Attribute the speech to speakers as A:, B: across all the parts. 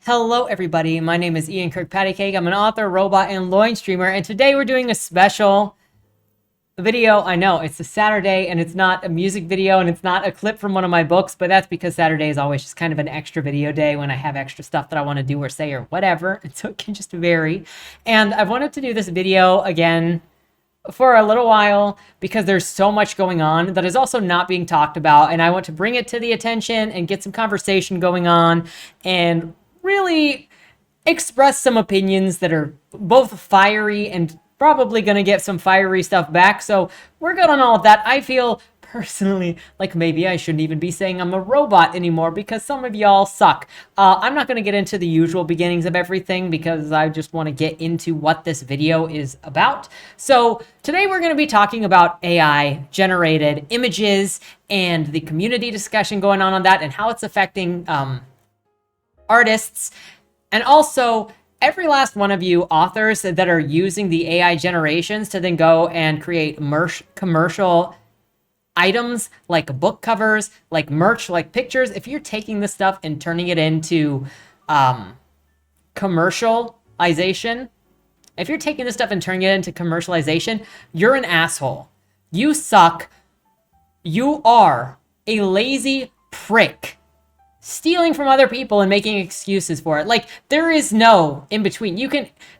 A: Hello everybody, my name is Ian Kirkpatrick. I'm an author, robot, and loin streamer, and today we're doing a special video. I know, it's a Saturday, and it's not a music video, and it's not a clip from one of my books, but that's because Saturday is always just kind of an extra video day when I have extra stuff that I want to do or say or whatever, and so it can just vary. And I've wanted to do this video again for a little while because there's so much going on that is also not being talked about, and I want to bring it to the attention and get some conversation going on and really express some opinions that are both fiery and probably going to get some fiery stuff back. So we're good on all of that. I feel personally like maybe I shouldn't even be saying I'm a robot anymore because some of y'all suck. I'm not going to get into the usual beginnings of everything because I just want to get into what this video is about. So today we're going to be talking about AI generated images and the community discussion going on that and how it's affecting artists, and also every last one of you authors that are using the AI generations to then go and create commercial items like book covers, like merch, like pictures. If you're taking this stuff and turning it into commercialization, you're an asshole. You suck. You are a lazy prick. Stealing from other people and making excuses for it. Like, there is no in between.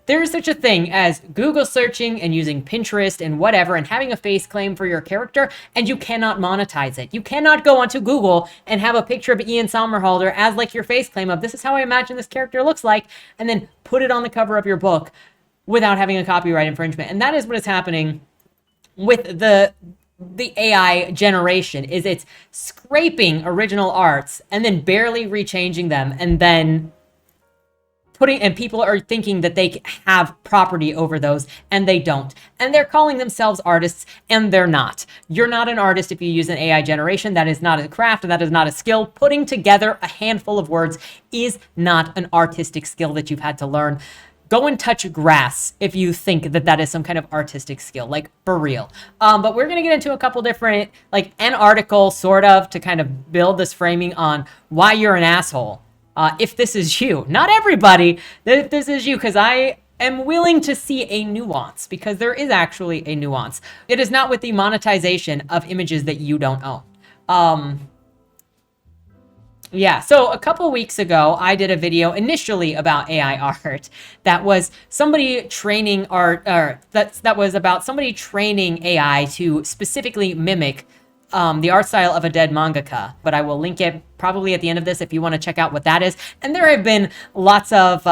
A: There is such a thing as Google searching and using Pinterest and whatever and having a face claim for your character, and you cannot monetize it. You cannot go onto Google and have a picture of Ian Somerhalder as like your face claim of this is how I imagine this character looks like, and then put it on the cover of your book without having a copyright infringement. And that is what is happening with the AI generation. Is it's scraping original arts and then barely rechanging them, and then people are thinking that they have property over those, and they don't, and they're calling themselves artists, and they're not. You're not an artist if you use an AI generation. That is not a craft, that is not a skill. Putting together a handful of words is not an artistic skill that you've had to learn. Go and touch grass if you think that that is some kind of artistic skill, like for real. But we're going to get into a couple different, like an article sort of to kind of build this framing on why you're an asshole. If this is you, not everybody, if this is you, because I am willing to see a nuance, because there is actually a nuance. It is not with the monetization of images that you don't own. Yeah, so a couple weeks ago, I did a video initially about AI art that was somebody training art, or that was about somebody training AI to specifically mimic the art style of a dead mangaka. But I will link it probably at the end of this if you want to check out what that is. And there have been lots of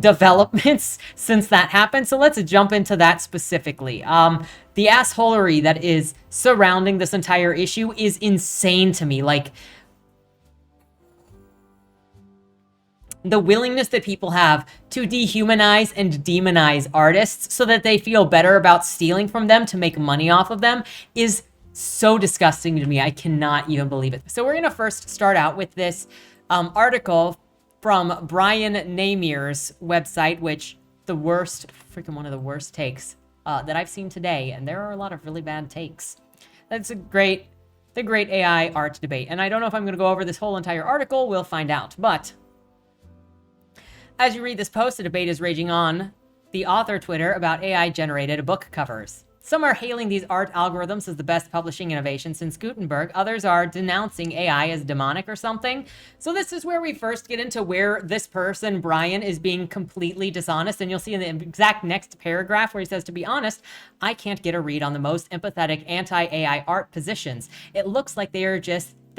A: developments since that happened, so let's jump into that specifically. The assholery that is surrounding this entire issue is insane to me. Like, the willingness that people have to dehumanize and demonize artists so that they feel better about stealing from them to make money off of them is so disgusting to me. I cannot even believe it. So we're going to first start out with this article from Brian Namir's website, which one of the worst takes that I've seen today. And there are a lot of really bad takes. That's the great AI art debate. And I don't know if I'm going to go over this whole entire article. We'll find out. But as you read this post, a debate is raging on the author Twitter about AI-generated book covers. Some are hailing these art algorithms as the best publishing innovation since Gutenberg. Others are denouncing AI as demonic or something. So this is where we first get into where this person, Brian, is being completely dishonest. And you'll see in the exact next paragraph where he says, to be honest, I can't get a read on the most empathetic anti-AI art positions. It looks like they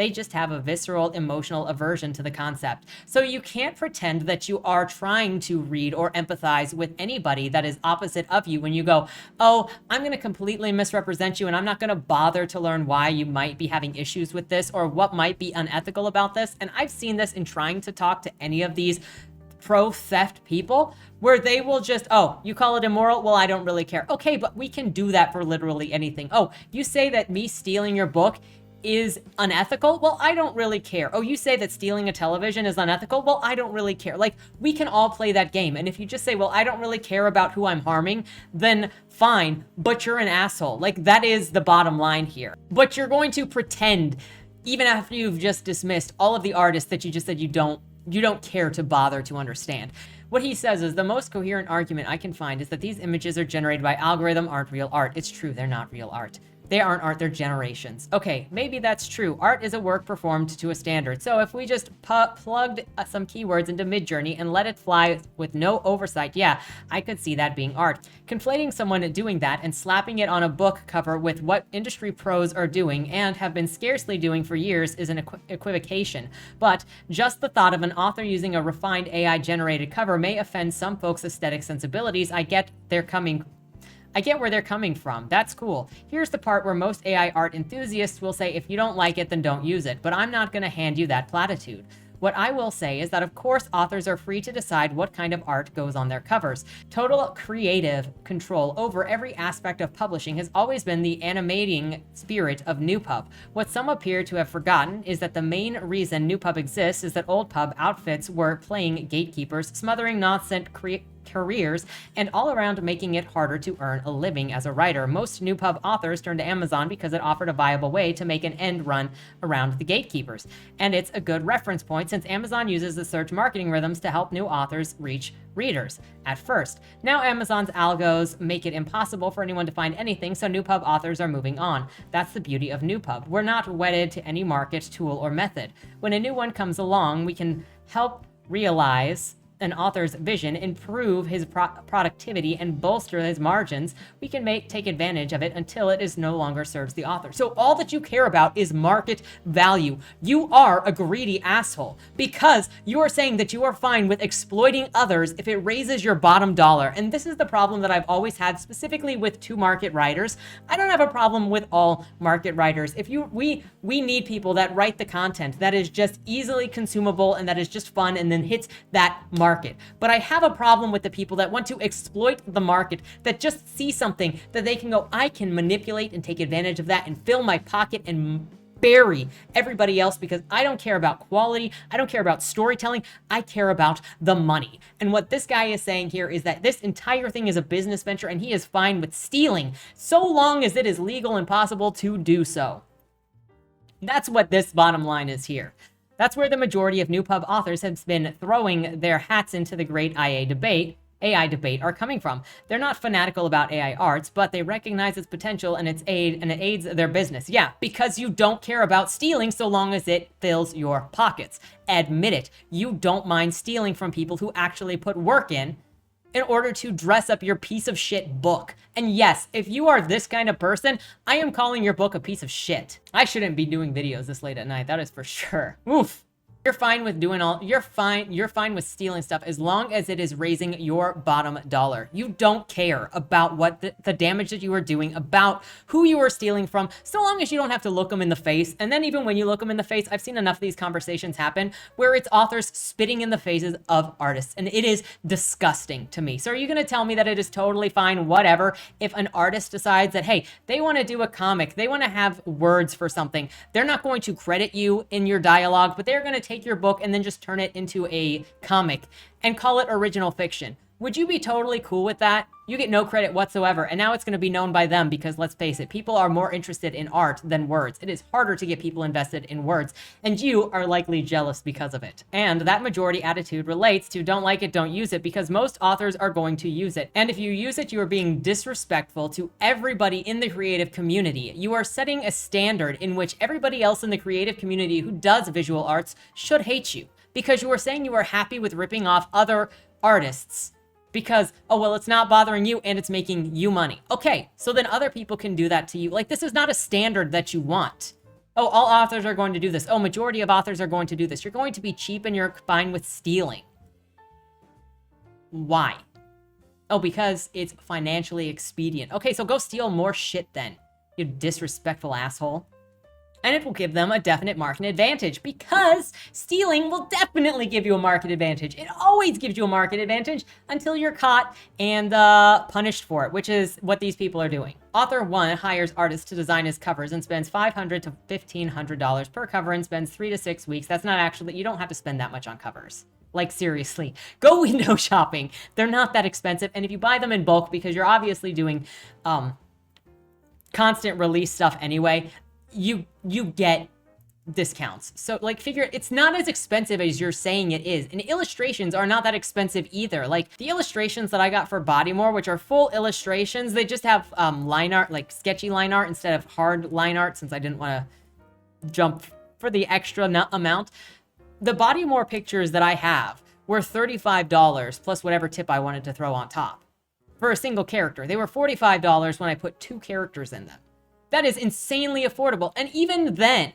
A: just have a visceral emotional aversion to the concept. So you can't pretend that you are trying to read or empathize with anybody that is opposite of you when you go, oh, I'm going to completely misrepresent you and I'm not going to bother to learn why you might be having issues with this or what might be unethical about this. And I've seen this in trying to talk to any of these pro-theft people where they will just, oh, you call it immoral? Well, I don't really care. Okay, but we can do that for literally anything. Oh, you say that me stealing your book is unethical? Well, I don't really care. Oh, you say that stealing a television is unethical? Well, I don't really care. Like, we can all play that game. And if you just say, well, I don't really care about who I'm harming, then fine, but you're an asshole. Like, that is the bottom line here. But you're going to pretend, even after you've just dismissed all of the artists that you just said you don't you don't care to bother to understand. What he says is the most coherent argument I can find is that these images are generated by algorithm aren't real art. It's true, they're not real art. They aren't art, they're generations. Okay, maybe that's true. Art is a work performed to a standard. So if we just plugged some keywords into Midjourney and let it fly with no oversight, yeah, I could see that being art. Conflating someone doing that and slapping it on a book cover with what industry pros are doing and have been scarcely doing for years is an equivocation. But just the thought of an author using a refined AI-generated cover may offend some folks' aesthetic sensibilities. I get where they're coming from. That's cool. Here's the part where most AI art enthusiasts will say, if you don't like it, then don't use it. But I'm not going to hand you that platitude. What I will say is that, of course, authors are free to decide what kind of art goes on their covers. Total creative control over every aspect of publishing has always been the animating spirit of new pub. What some appear to have forgotten is that the main reason new pub exists is that old pub outfits were playing gatekeepers, smothering nonsense careers, and all around making it harder to earn a living as a writer. Most new pub authors turned to Amazon because it offered a viable way to make an end run around the gatekeepers. And it's a good reference point since Amazon uses the search marketing rhythms to help new authors reach readers at first. Now Amazon's algos make it impossible for anyone to find anything, so new pub authors are moving on. That's the beauty of new pub. We're not wedded to any market, tool, or method. When a new one comes along, we can help realize an author's vision, improve his productivity, and bolster his margins. We can take advantage of it until it is no longer serves the author. So all that you care about is market value. You are a greedy asshole because you are saying that you are fine with exploiting others if it raises your bottom dollar. And this is the problem that I've always had, specifically with to-market writers. I don't have a problem with all market writers. We need people that write the content that is just easily consumable and that is just fun and then hits that market. But I have a problem with the people that want to exploit the market, that just see something that they can go, I can manipulate and take advantage of that and fill my pocket and bury everybody else because I don't care about quality. I don't care about storytelling. I care about the money. And what this guy is saying here is that this entire thing is a business venture and he is fine with stealing so long as it is legal and possible to do so. That's what this bottom line is here. That's where the majority of new pub authors have been throwing their hats into the great AI debate are coming from. They're not fanatical about AI arts, but they recognize its potential and it aids their business. Yeah, because you don't care about stealing so long as it fills your pockets. Admit it. You don't mind stealing from people who actually put work in order to dress up your piece of shit book. And yes, if you are this kind of person, I am calling your book a piece of shit. I shouldn't be doing videos this late at night, that is for sure. Oof. You're fine with you're fine with stealing stuff as long as it is raising your bottom dollar. You don't care about what the damage that you are doing, about who you are stealing from, so long as you don't have to look them in the face. And then even when you look them in the face, I've seen enough of these conversations happen where it's authors spitting in the faces of artists, and it is disgusting to me. So are you going to tell me that it is totally fine, whatever, if an artist decides that, hey, they want to do a comic, they want to have words for something, they're not going to credit you in your dialogue, but they're going to take your book and then just turn it into a comic and call it original fiction? Would you be totally cool with that? You get no credit whatsoever, and now it's going to be known by them because, let's face it, people are more interested in art than words. It is harder to get people invested in words, and you are likely jealous because of it. And that majority attitude relates to don't like it, don't use it, because most authors are going to use it. And if you use it, you are being disrespectful to everybody in the creative community. You are setting a standard in which everybody else in the creative community who does visual arts should hate you, because you are saying you are happy with ripping off other artists because, oh, well, it's not bothering you and it's making you money. Okay, so then other people can do that to you. Like, this is not a standard that you want. Oh, all authors are going to do this. Oh, majority of authors are going to do this. You're going to be cheap and you're fine with stealing. Why? Oh, because it's financially expedient. Okay, so go steal more shit then, you disrespectful asshole. And it will give them a definite market advantage, because stealing will definitely give you a market advantage. It always gives you a market advantage until you're caught and punished for it, which is what these people are doing. Author 1 hires artists to design his covers and spends $500 to $1,500 per cover and spends 3 to 6 weeks. That's not actually, you don't have to spend that much on covers. Like, seriously, go window shopping. They're not that expensive. And if you buy them in bulk, because you're obviously doing constant release stuff anyway, you get discounts. So like figure it's not as expensive as you're saying it is. And illustrations are not that expensive either. Like the illustrations that I got for Bodymore, which are full illustrations, they just have line art, like sketchy line art instead of hard line art, since I didn't want to jump for the extra amount. The Bodymore pictures that I have were $35 plus whatever tip I wanted to throw on top for a single character. They were $45 when I put 2 characters in them. That is insanely affordable. And even then,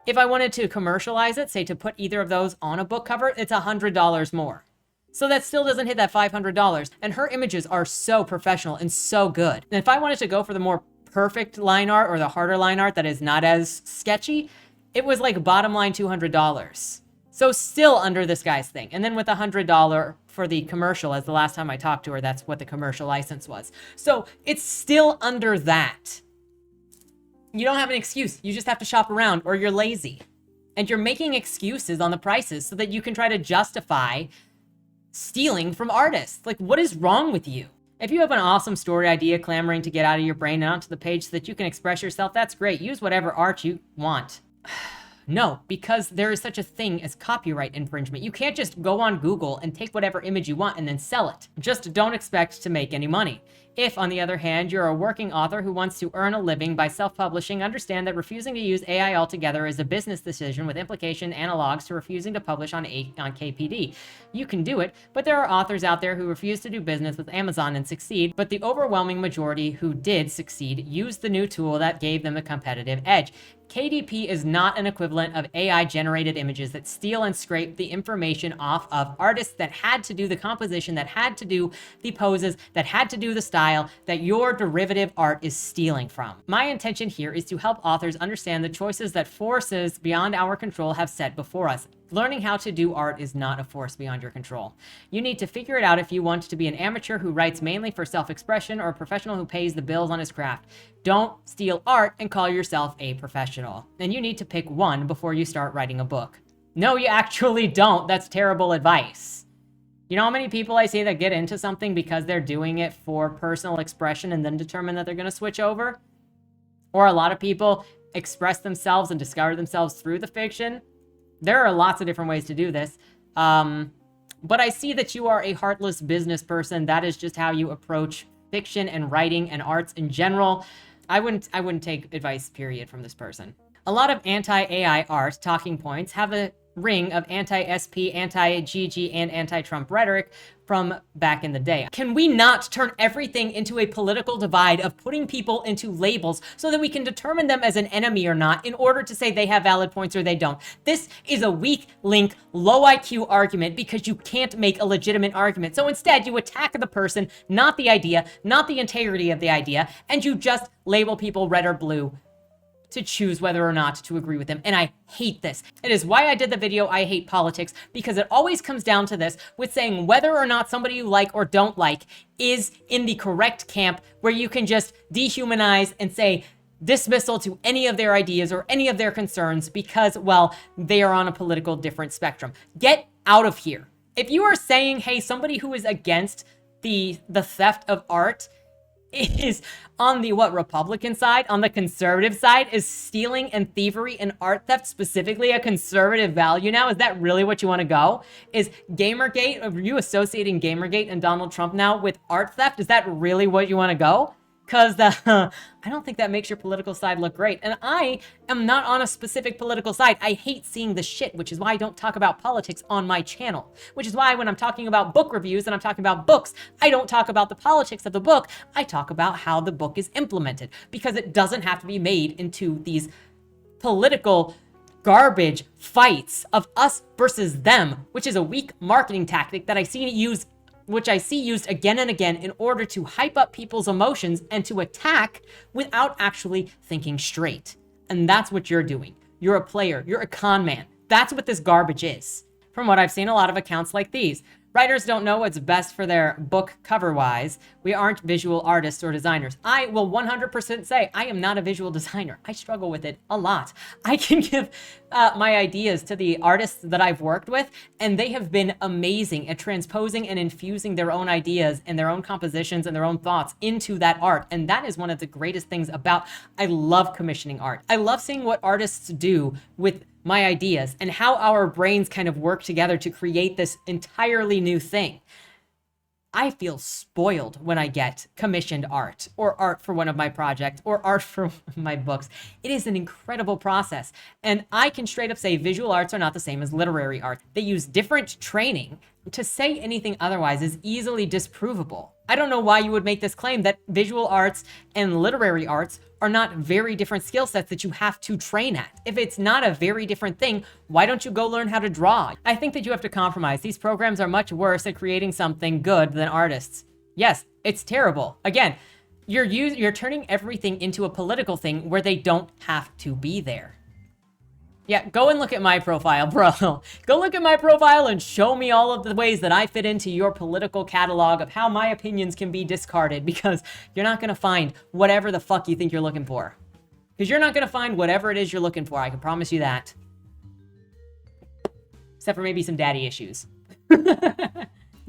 A: if I wanted to commercialize it, say to put either of those on a book cover, it's $100 more. So that still doesn't hit that $500. And her images are so professional and so good. And if I wanted to go for the more perfect line art or the harder line art that is not as sketchy, it was like bottom line $200. So still under this guy's thing. And then with $100 for the commercial, as the last time I talked to her, that's what the commercial license was. So it's still under that. You don't have an excuse. You just have to shop around, or you're lazy. And you're making excuses on the prices so that you can try to justify stealing from artists. Like, what is wrong with you? If you have an awesome story idea clamoring to get out of your brain and onto the page so that you can express yourself, that's great. Use whatever art you want. No, because there is such a thing as copyright infringement. You can't just go on Google and take whatever image you want and then sell it. Just don't expect to make any money. If, on the other hand, you're a working author who wants to earn a living by self-publishing, understand that refusing to use AI altogether is a business decision with implication analogs to refusing to publish on KPD. You can do it, but there are authors out there who refuse to do business with Amazon and succeed, but the overwhelming majority who did succeed used the new tool that gave them a competitive edge. KDP is not an equivalent of AI-generated images that steal and scrape the information off of artists that had to do the composition, that had to do the poses, that had to do the style that your derivative art is stealing from. My intention here is to help authors understand the choices that forces beyond our control have set before us. Learning how to do art is not a force beyond your control. You need to figure it out if you want to be an amateur who writes mainly for self-expression or a professional who pays the bills on his craft. Don't steal art and call yourself a professional. And you need to pick one before you start writing a book. No, you actually don't. That's terrible advice. You know how many people I see that get into something because they're doing it for personal expression and then determine that they're going to switch over? Or a lot of people express themselves and discover themselves through the fiction. There are lots of different ways to do this. But I see that you are a heartless business person. That is just how you approach fiction and writing and arts in general. I wouldn't take advice, period, from this person. A lot of anti-AI art talking points have a ring of anti-SP, anti-GG, and anti-Trump rhetoric from back in the day. Can we not turn everything into a political divide of putting people into labels so that we can determine them as an enemy or not in order to say they have valid points or they don't? This is a weak link, low IQ argument because you can't make a legitimate argument. So instead, you attack the person, not the idea, not the integrity of the idea, and you just label people red or blue to choose whether or not to agree with them. And I hate this. It is why I did the video I Hate Politics, because it always comes down to this with saying whether or not somebody you like or don't like is in the correct camp where you can just dehumanize and say dismissal to any of their ideas or any of their concerns because, well, they are on a political different spectrum. Get out of here. If you are saying, hey, somebody who is against the theft of art is on the Republican side, on the conservative side, is stealing and thievery and art theft specifically a conservative value now? Is that really what you want to go? Is Gamergate, are you associating Gamergate and Donald Trump now with art theft? Is that really what you want to go? Because I don't think that makes your political side look great. And I am not on a specific political side. I hate seeing the shit, which is why I don't talk about politics on my channel. Which is why when I'm talking about book reviews and I'm talking about books, I don't talk about the politics of the book. I talk about how the book is implemented. Because it doesn't have to be made into these political garbage fights of us versus them, which is a weak marketing tactic that I see used again and again in order to hype up people's emotions and to attack without actually thinking straight. And that's what you're doing. You're a player. You're a con man. That's what this garbage is. From what I've seen, a lot of accounts like these. Writers don't know what's best for their book cover-wise. We aren't visual artists or designers. I will 100% say I am not a visual designer. I struggle with it a lot. I can give my ideas to the artists that I've worked with, and they have been amazing at transposing and infusing their own ideas and their own compositions and their own thoughts into that art. And that is one of the greatest things about, I love commissioning art. I love seeing what artists do with my ideas and how our brains kind of work together to create this entirely new thing. I feel spoiled when I get commissioned art or art for one of my projects or art for my books. It is an incredible process. And I can straight up say visual arts are not the same as literary art. They use different training. To say anything otherwise is easily disprovable. I don't know why you would make this claim that visual arts and literary arts are not very different skill sets that you have to train at. If it's not a very different thing, why don't you go learn how to draw? I think that you have to compromise. These programs are much worse at creating something good than artists. Yes, it's terrible. Again, you're turning everything into a political thing where they don't have to be there. Yeah, go and look at my profile, bro. Go look at my profile and show me all of the ways that I fit into your political catalog of how my opinions can be discarded, because you're not going to find whatever the fuck you think you're looking for. Because you're not going to find whatever it is you're looking for. I can promise you that. Except for maybe some daddy issues.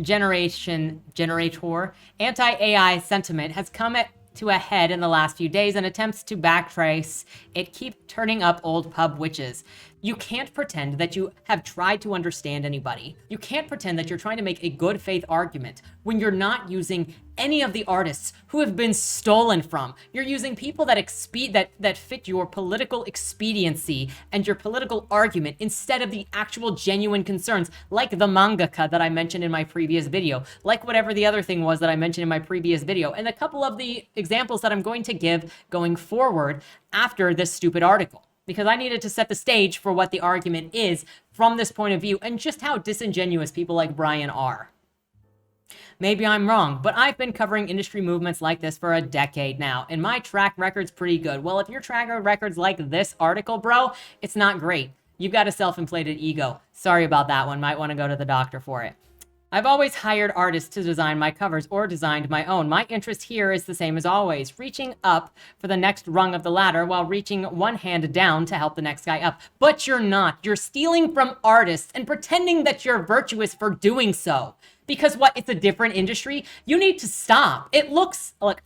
A: Generator. Anti-AI sentiment has come to a head in the last few days, and attempts to backtrace it keep turning up old pub witches. You can't pretend that you have tried to understand anybody. You can't pretend that you're trying to make a good faith argument when you're not using any of the artists who have been stolen from. You're using people that fit your political expediency and your political argument instead of the actual genuine concerns, like the mangaka that I mentioned in my previous video, like whatever the other thing was that I mentioned in my previous video, and a couple of the examples that I'm going to give going forward after this stupid article. Because I needed to set the stage for what the argument is from this point of view and just how disingenuous people like Brian are. Maybe I'm wrong, but I've been covering industry movements like this for a decade now, and my track record's pretty good. Well, if your track record's like this article, bro, it's not great. You've got a self-inflated ego. Sorry about that one. Might want to go to the doctor for it. I've always hired artists to design my covers or designed my own. My interest here is the same as always, reaching up for the next rung of the ladder while reaching one hand down to help the next guy up. But you're not. You're stealing from artists and pretending that you're virtuous for doing so. Because what? It's a different industry? You need to stop. Look,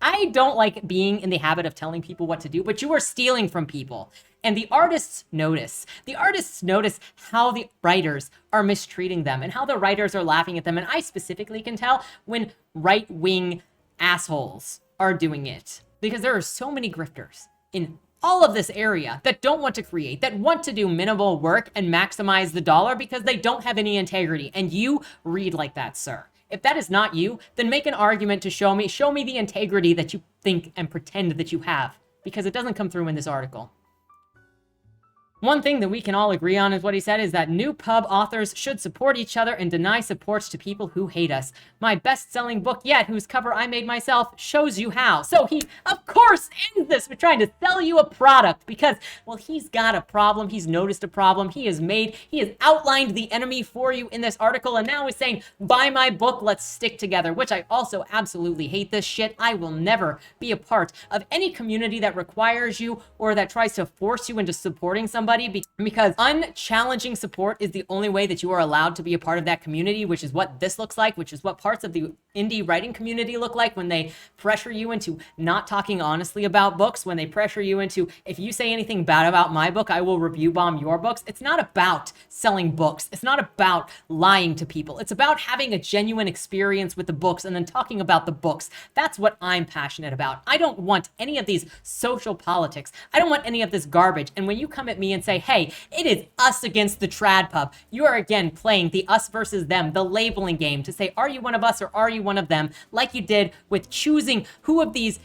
A: I don't like being in the habit of telling people what to do, but you are stealing from people. And the artists notice. The artists notice how the writers are mistreating them and how the writers are laughing at them. And I specifically can tell when right-wing assholes are doing it. Because there are so many grifters in all of this area that don't want to create, that want to do minimal work and maximize the dollar because they don't have any integrity. And you read like that, sir. If that is not you, then make an argument to show me the integrity that you think and pretend that you have, because it doesn't come through in this article. One thing that we can all agree on is what he said is that new pub authors should support each other and deny support to people who hate us. My best-selling book yet, whose cover I made myself, shows you how. So he, of course, ends this with trying to sell you a product because, well, he's got a problem. He's noticed a problem. He has outlined the enemy for you in this article, and now he's saying, buy my book, let's stick together, which I also absolutely hate this shit. I will never be a part of any community that requires you or that tries to force you into supporting somebody, because unchallenging support is the only way that you are allowed to be a part of that community, which is what this looks like, which is what parts of the indie writing community look like when they pressure you into not talking honestly about books, when they pressure you into, if you say anything bad about my book, I will review bomb your books. It's not about selling books. It's not about lying to people. It's about having a genuine experience with the books and then talking about the books. That's what I'm passionate about. I don't want any of these social politics. I don't want any of this garbage. And when you come at me and say, hey, it is us against the trad pub, you are again playing the us versus them, the labeling game to say, are you one of us or are you one of them? Like you did with choosing who of these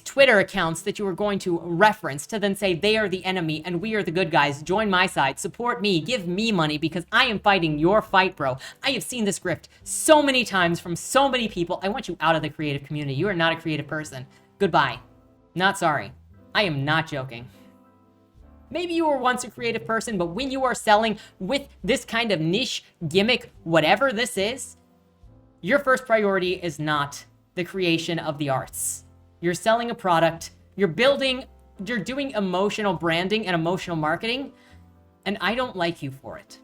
A: Twitter accounts that you were going to reference to then say they are the enemy and we are the good guys. Join my side, support me, give me money because I am fighting your fight, bro. I have seen this grift so many times from so many people. I want you out of the creative community. You are not a creative person. Goodbye. Not sorry. I am not joking. Maybe you were once a creative person, but when you are selling with this kind of niche gimmick, whatever this is, your first priority is not the creation of the arts. You're selling a product, you're doing emotional branding and emotional marketing, and I don't like you for it.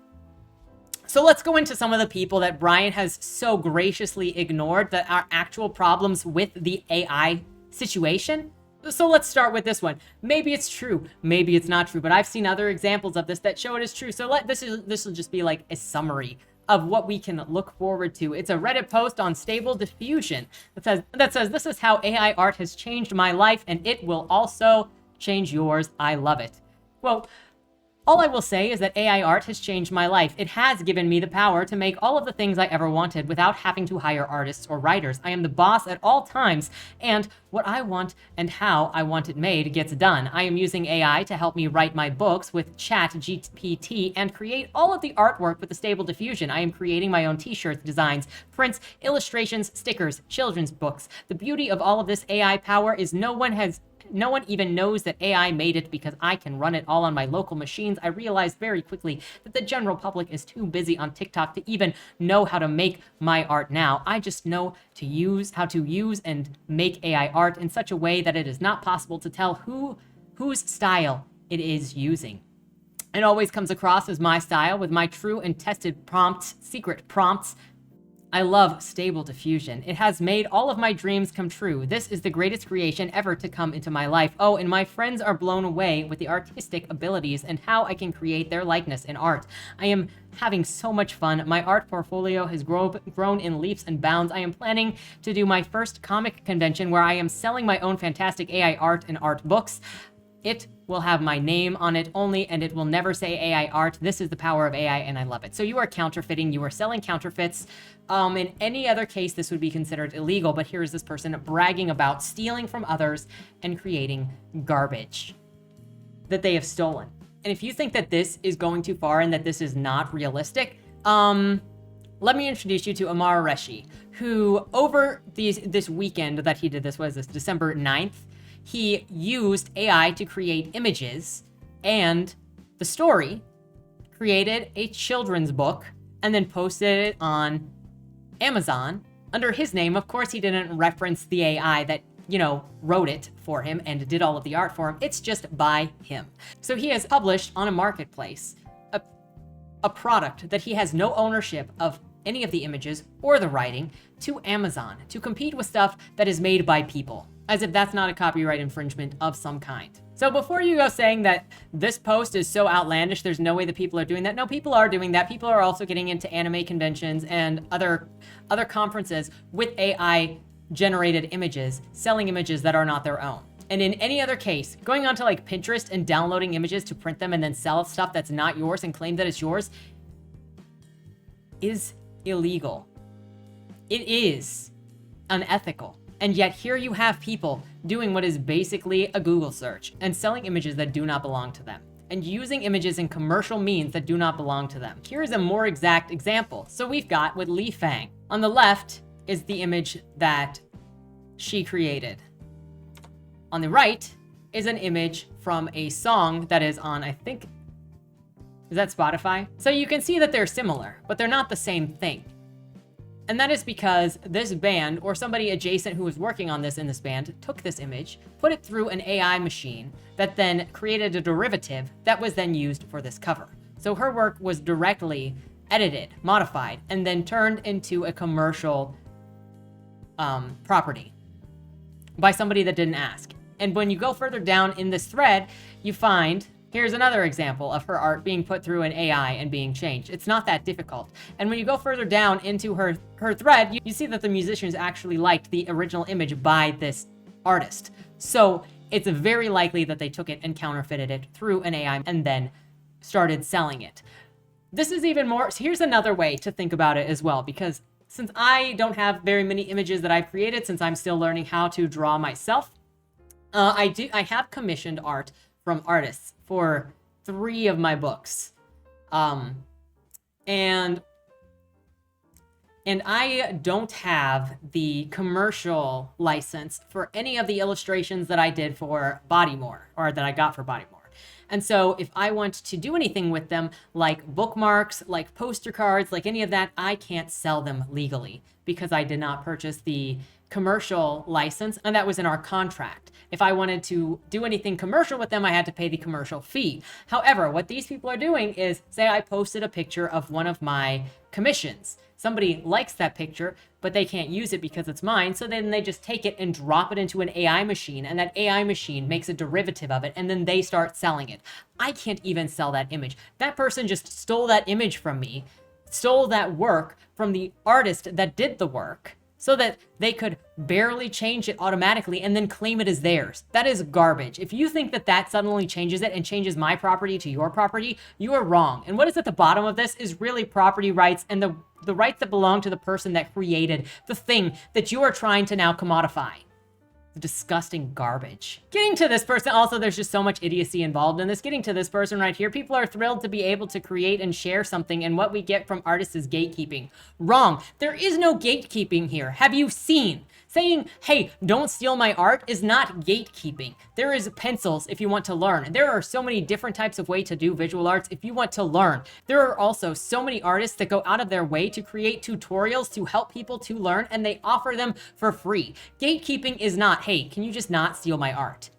A: So let's go into some of the people that Brian has so graciously ignored that are actual problems with the AI situation. So let's start with this one. Maybe it's true, maybe it's not true, but I've seen other examples of this that show it is true. So this will just be like a summary of what we can look forward to. It's a Reddit post on Stable Diffusion that says this is how AI art has changed my life, and it will also change yours. I love it. Well, all I will say is that AI art has changed my life. It has given me the power to make all of the things I ever wanted without having to hire artists or writers. I am the boss at all times, and what I want and how I want it made gets done. I am using AI to help me write my books with ChatGPT and create all of the artwork with the Stable Diffusion. I am creating my own t-shirts, designs, prints, illustrations, stickers, children's books. The beauty of all of this AI power is no one even knows that AI made it because I can run it all on my local machines. I realized very quickly that the general public is too busy on TikTok to even know how to make my art now. I just know how to use and make AI art in such a way that it is not possible to tell whose style it is using. It always comes across as my style with my true and tested prompts, secret prompts. I love Stable Diffusion. It has made all of my dreams come true. This is the greatest creation ever to come into my life. Oh, and my friends are blown away with the artistic abilities and how I can create their likeness in art. I am having so much fun. My art portfolio has grown in leaps and bounds. I am planning to do my first comic convention where I am selling my own fantastic AI art and art books. It will have my name on it only, and it will never say AI art. This is the power of AI, and I love it. So you are counterfeiting. You are selling counterfeits. In any other case, this would be considered illegal, but here is this person bragging about stealing from others and creating garbage that they have stolen. And if you think that this is going too far and that this is not realistic, let me introduce you to Amar Reshi, who over this weekend that he did this, was this December 9th, he used AI to create images, and the story created a children's book and then posted it on Amazon under his name. Of course, he didn't reference the AI that, wrote it for him and did all of the art for him. It's just by him. So he has published on a marketplace a product that he has no ownership of any of the images or the writing to Amazon to compete with stuff that is made by people, as if that's not a copyright infringement of some kind. So before you go saying that this post is so outlandish, there's no way that people are doing that. No, people are doing that. People are also getting into anime conventions and other conferences with AI generated images, selling images that are not their own. And in any other case, going onto like Pinterest and downloading images to print them and then sell stuff that's not yours and claim that it's yours is illegal. It is unethical. And yet here you have people doing what is basically a Google search and selling images that do not belong to them and using images in commercial means that do not belong to them. Here is a more exact example. So we've got with Li Fang. On the left is the image that she created. On the right is an image from a song that is on, I think, is that Spotify? So you can see that they're similar, but they're not the same thing. And that is because this band, or somebody adjacent who was working on this in this band, took this image, put it through an AI machine that then created a derivative that was then used for this cover. So her work was directly edited, modified, and then turned into a commercial property by somebody that didn't ask. And when you go further down in this thread, you find, here's another example of her art being put through an AI and being changed. It's not that difficult. And when you go further down into her thread, you see that the musicians actually liked the original image by this artist. So it's very likely that they took it and counterfeited it through an AI and then started selling it. This is even more, so here's another way to think about it as well, because since I don't have very many images that I've created, since I'm still learning how to draw myself, I have commissioned art from artists for 3 of my books. And I don't have the commercial license for any of the illustrations that I did for Bodymore, or that I got for Bodymore. And so if I want to do anything with them, like bookmarks, like poster cards, like any of that, I can't sell them legally because I did not purchase the commercial license, and that was in our contract. If I wanted to do anything commercial with them, I had to pay the commercial fee. However, what these people are doing is, say I posted a picture of one of my commissions. Somebody likes that picture, but they can't use it because it's mine. So then they just take it and drop it into an AI machine, and that AI machine makes a derivative of it, and then they start selling it. I can't even sell that image. That person just stole that image from me, stole that work from the artist that did the work, so that they could barely change it automatically and then claim it as theirs. That is garbage. If you think that that suddenly changes it and changes my property to your property, you are wrong. And what is at the bottom of this is really property rights and the rights that belong to the person that created the thing that you are trying to now commodify. Disgusting garbage. Getting to this person, also, there's just so much idiocy involved in this. Getting to this person right here, people are thrilled to be able to create and share something, and what we get from artists is gatekeeping. Wrong. There is no gatekeeping here. Have you seen? Saying, hey, don't steal my art is not gatekeeping. There is pencils if you want to learn. There are so many different types of way to do visual arts if you want to learn. There are also so many artists that go out of their way to create tutorials to help people to learn, and they offer them for free. Gatekeeping is not, hey, can you just not steal my art?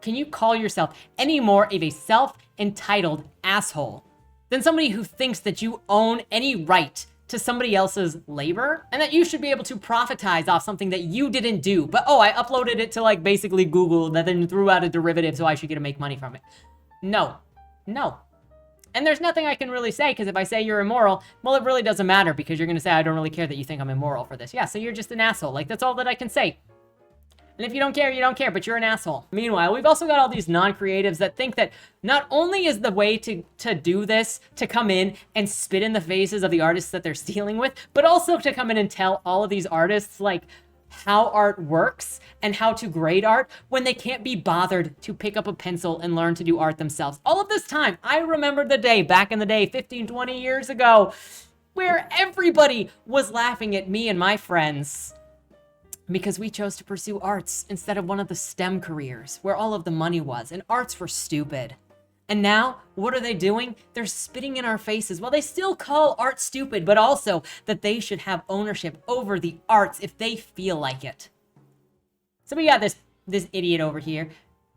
A: Can you call yourself any more of a self-entitled asshole than somebody who thinks that you own any right to somebody else's labor and that you should be able to profitize off something that you didn't do, but oh, I uploaded it to like basically Google that then threw out a derivative so I should get to make money from it? No. And there's nothing I can really say, because if I say you're immoral, well, it really doesn't matter, because you're going to say I don't really care that you think I'm immoral for this. Yeah, so you're just an asshole. Like, that's all that I can say. And if you don't care, you don't care, but you're an asshole. Meanwhile, we've also got all these non-creatives that think that not only is the way to do this to come in and spit in the faces of the artists that they're stealing with, but also to come in and tell all of these artists, like, how art works and how to grade art when they can't be bothered to pick up a pencil and learn to do art themselves. All of this time, I remember the day, back in the day, 15, 20 years ago, where everybody was laughing at me and my friends because we chose to pursue arts instead of one of the STEM careers where all of the money was, and arts were stupid. And now, what are they doing? They're spitting in our faces. Well, they still call art stupid, but also that they should have ownership over the arts if they feel like it. So we got this idiot over here.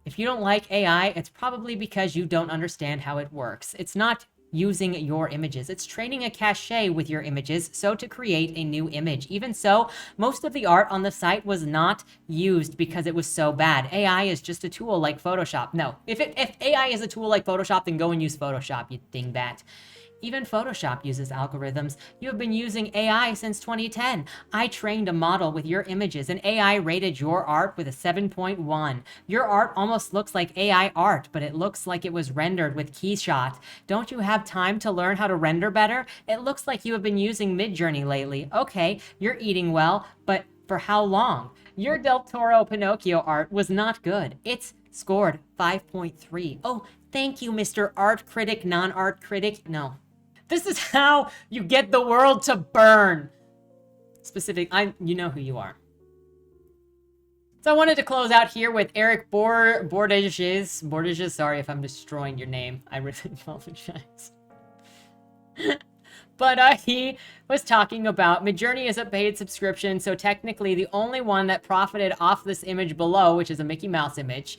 A: If you don't like AI, it's probably because you don't understand how it works. It's not using your images. It's training a cache with your images, so to create a new image. Even so, most of the art on the site was not used because it was so bad. AI is just a tool like Photoshop. No, if AI is a tool like Photoshop, then go and use Photoshop, you dingbat. Even Photoshop uses algorithms. You have been using AI since 2010. I trained a model with your images, and AI rated your art with a 7.1. Your art almost looks like AI art, but it looks like it was rendered with KeyShot. Don't you have time to learn how to render better? It looks like you have been using midjourney lately. Okay, you're eating well, but for how long? Your Del Toro Pinocchio art was not good. It's scored 5.3. Oh, thank you, Mr. Art Critic, non-art critic. No. This is how you get the world to burn. You know who you are. So I wanted to close out here with Eric Bordages. Sorry if I'm destroying your name. I really apologize. But he was talking about midjourney is a paid subscription, so technically the only one that profited off this image below, which is a Mickey Mouse image,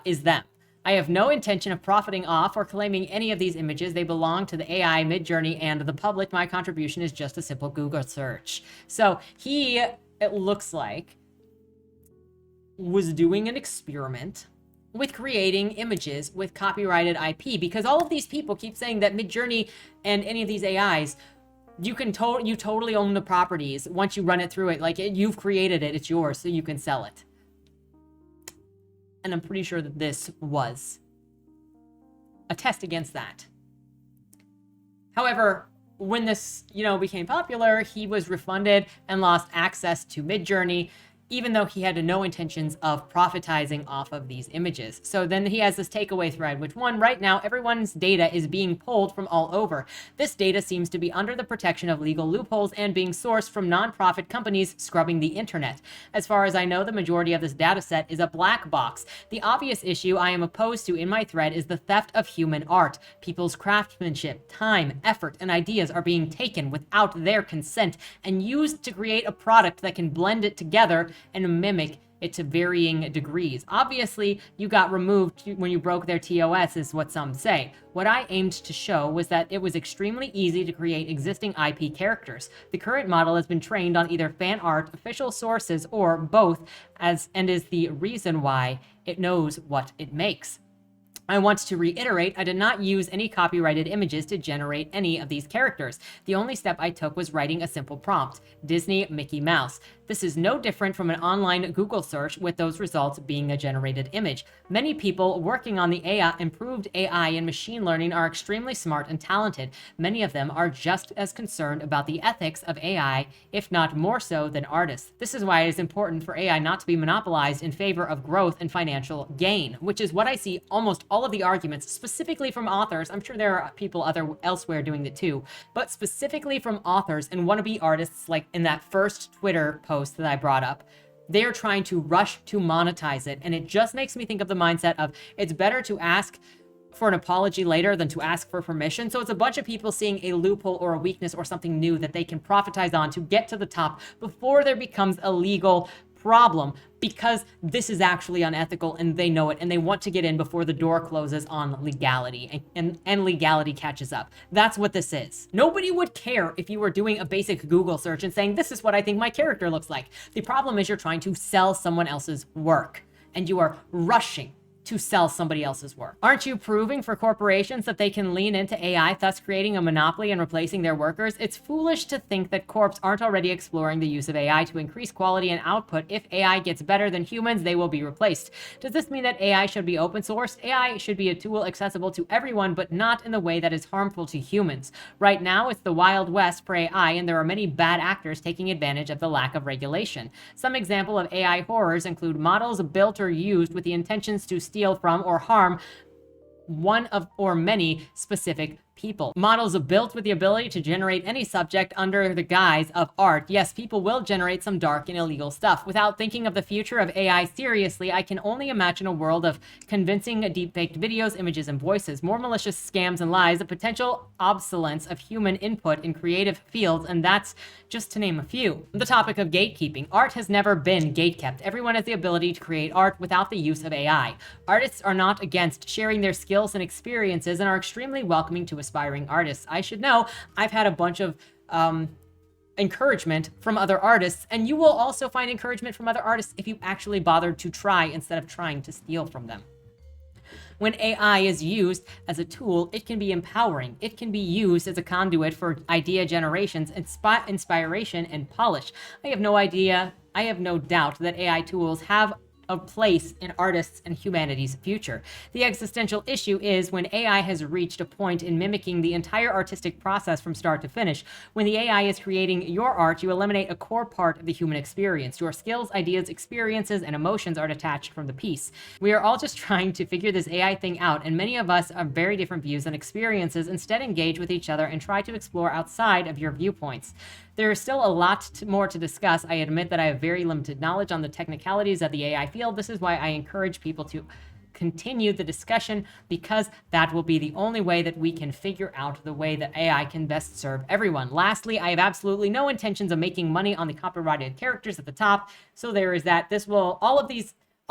A: is them. I have no intention of profiting off or claiming any of these images. They belong to the AI, midjourney, and the public. My contribution is just a simple Google search. So he, it looks like, was doing an experiment with creating images with copyrighted IP, because all of these people keep saying that midjourney and any of these AIs, you totally own the properties once you run it through it. Like, you've created it, it's yours, so you can sell it. And I'm pretty sure that this was a test against that. However, when this, became popular, he was refunded and lost access to midjourney. even though he had no intentions of profitizing off of these images. So then he has this takeaway thread, which right now, everyone's data is being pulled from all over. This data seems to be under the protection of legal loopholes and being sourced from nonprofit companies scrubbing the internet. As far as I know, the majority of this data set is a black box. The obvious issue I am opposed to in my thread is the theft of human art. People's craftsmanship, time, effort, and ideas are being taken without their consent and used to create a product that can blend it together and mimic it to varying degrees. Obviously, you got removed when you broke their TOS, is what some say. What I aimed to show was that it was extremely easy to create existing IP characters. The current model has been trained on either fan art, official sources, or both, and is the reason why it knows what it makes. I want to reiterate, I did not use any copyrighted images to generate any of these characters. The only step I took was writing a simple prompt, Disney Mickey Mouse. This is no different from an online Google search, with those results being a generated image. Many people working on the improved AI and machine learning are extremely smart and talented. Many of them are just as concerned about the ethics of AI, if not more so than artists. This is why it is important for AI not to be monopolized in favor of growth and financial gain, which is what I see almost all of the arguments, specifically from authors. I'm sure there are people elsewhere doing it too, but specifically from authors and wannabe artists, like in that first Twitter post that I brought up. They're trying to rush to monetize it, and it just makes me think of the mindset of it's better to ask for an apology later than to ask for permission. So it's a bunch of people seeing a loophole or a weakness or something new that they can profitize on to get to the top before there becomes a legal problem, because this is actually unethical and they know it, and they want to get in before the door closes on legality and legality catches up. That's what this is. Nobody would care if you were doing a basic Google search and saying, this is what I think my character looks like. The problem is you're trying to sell someone else's work, and you are rushing to sell somebody else's work. Aren't you proving for corporations that they can lean into AI, thus creating a monopoly and replacing their workers? It's foolish to think that corps aren't already exploring the use of AI to increase quality and output. If AI gets better than humans, they will be replaced. Does this mean that AI should be open source? AI should be a tool accessible to everyone, but not in the way that is harmful to humans. Right now, it's the Wild West for AI, and there are many bad actors taking advantage of the lack of regulation. Some example of AI horrors include models built or used with the intentions to steal from or harm one of or many specific people. Models are built with the ability to generate any subject under the guise of art. Yes, people will generate some dark and illegal stuff. Without thinking of the future of AI seriously, I can only imagine a world of convincing deep-faked videos, images, and voices, more malicious scams and lies, the potential obsolescence of human input in creative fields, and that's just to name a few. The topic of gatekeeping. Art has never been gatekept. Everyone has the ability to create art without the use of AI. Artists are not against sharing their skills and experiences and are extremely welcoming to aspiring artists. I should know, I've had a bunch of encouragement from other artists, and you will also find encouragement from other artists if you actually bothered to try instead of trying to steal from them. When AI is used as a tool, it can be empowering. It can be used as a conduit for idea generations, inspiration, and polish. I have no doubt that AI tools have a place in artists and humanity's future. The existential issue is when AI has reached a point in mimicking the entire artistic process from start to finish. When the AI is creating your art, you eliminate a core part of the human experience. Your skills, ideas, experiences, and emotions are detached from the piece. We are all just trying to figure this AI thing out, and many of us have very different views and experiences. Instead, engage with each other and try to explore outside of your viewpoints. There is still a lot more to discuss. I admit that I have very limited knowledge on the technicalities of the AI field. This is why I encourage people to continue the discussion, because that will be the only way that we can figure out the way that AI can best serve everyone. Lastly, I have absolutely no intentions of making money on the copyrighted characters at the top. So there is that.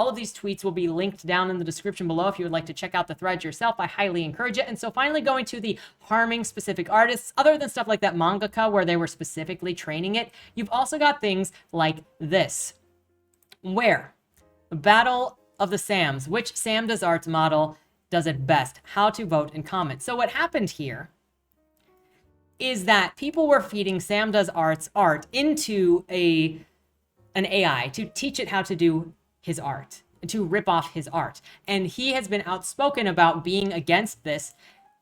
A: All of these tweets will be linked down in the description below if you would like to check out the threads yourself. I highly encourage it. And so finally going to the harming specific artists, other than stuff like that mangaka where they were specifically training it, you've also got things like this, where Battle of the Sams, which Sam Does Art's model does it best, how to vote and comment. So what happened here is that people were feeding Sam Does Art's art into an AI to teach it how to do his art, to rip off his art. And he has been outspoken about being against this.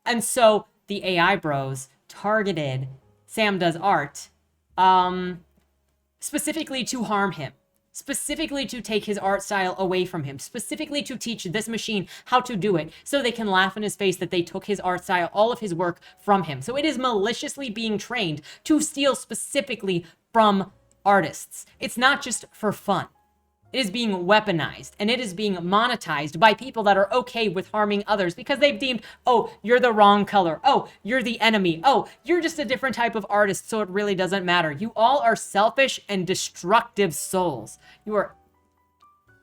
A: And so the AI bros targeted Sam Does Art specifically to harm him. specifically to take his art style away from him, specifically to teach this machine how to do it, so they can laugh in his face that they took his art style, all of his work from him. So it is maliciously being trained to steal specifically from artists. It's not just for fun. It is being weaponized, and it is being monetized by people that are okay with harming others because they've deemed, oh, you're the wrong color. Oh, you're the enemy. Oh, you're just a different type of artist, so it really doesn't matter. You all are selfish and destructive souls. You are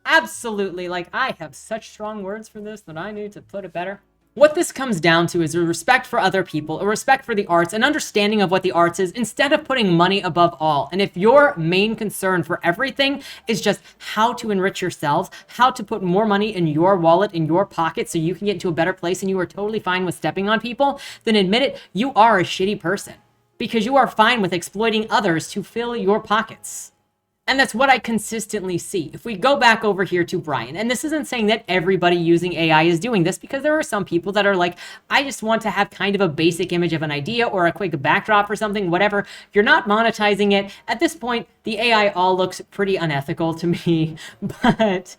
A: absolutely, like, I have such strong words for this that I need to put it better. What this comes down to is a respect for other people, a respect for the arts, an understanding of what the arts is, instead of putting money above all. And if your main concern for everything is just how to enrich yourselves, how to put more money in your wallet, in your pocket, so you can get into a better place and you are totally fine with stepping on people, then admit it, you are a shitty person. Because you are fine with exploiting others to fill your pockets. And that's what I consistently see. If we go back over here to Brian, and this isn't saying that everybody using AI is doing this, because there are some people that are like, I just want to have kind of a basic image of an idea or a quick backdrop or something, whatever. You're not monetizing it. At this point, the AI all looks pretty unethical to me, but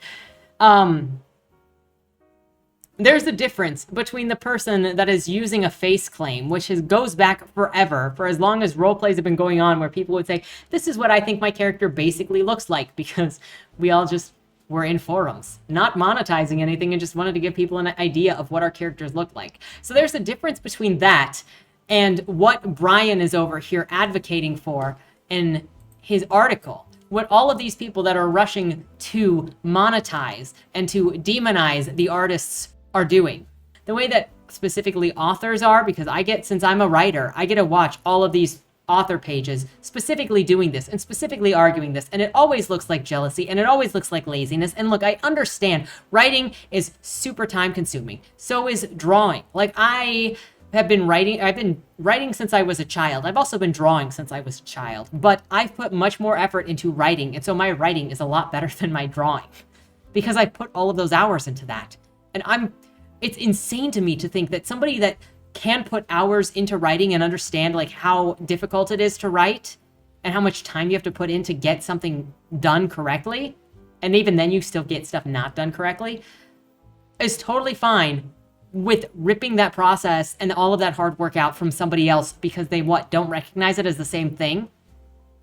A: there's a difference between the person that is using a face claim, which goes back forever, for as long as roleplays have been going on, where people would say, this is what I think my character basically looks like, because we all just were in forums, not monetizing anything, and just wanted to give people an idea of what our characters look like. So there's a difference between that and what Brian is over here advocating for in his article. What all of these people that are rushing to monetize and to demonize the artists are doing. The way that specifically authors are, because since I'm a writer, I get to watch all of these author pages specifically doing this and specifically arguing this, and it always looks like jealousy and it always looks like laziness. And look, I understand writing is super time consuming. So is drawing. Like, I've been writing since I was a child. I've also been drawing since I was a child, but I've put much more effort into writing, and so my writing is a lot better than my drawing because I put all of those hours into that. And it's insane to me to think that somebody that can put hours into writing and understand like how difficult it is to write and how much time you have to put in to get something done correctly, and even then you still get stuff not done correctly, is totally fine with ripping that process and all of that hard work out from somebody else because they don't recognize it as the same thing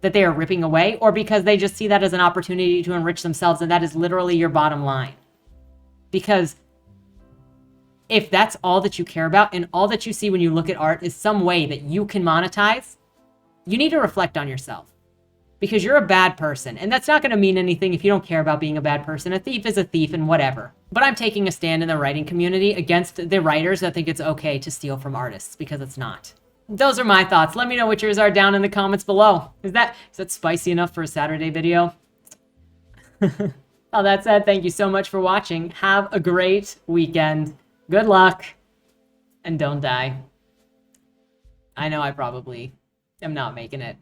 A: that they are ripping away, or because they just see that as an opportunity to enrich themselves, and that is literally your bottom line. Because if that's all that you care about and all that you see when you look at art is some way that you can monetize, you need to reflect on yourself, because you're a bad person. And that's not going to mean anything if you don't care about being a bad person. A thief is a thief and whatever. But I'm taking a stand in the writing community against the writers that think it's okay to steal from artists, because it's not. Those are my thoughts. Let me know what yours are down in the comments below. Is that spicy enough for a Saturday video? All that said, thank you so much for watching. Have a great weekend. Good luck, and don't die. I know I probably am not making it.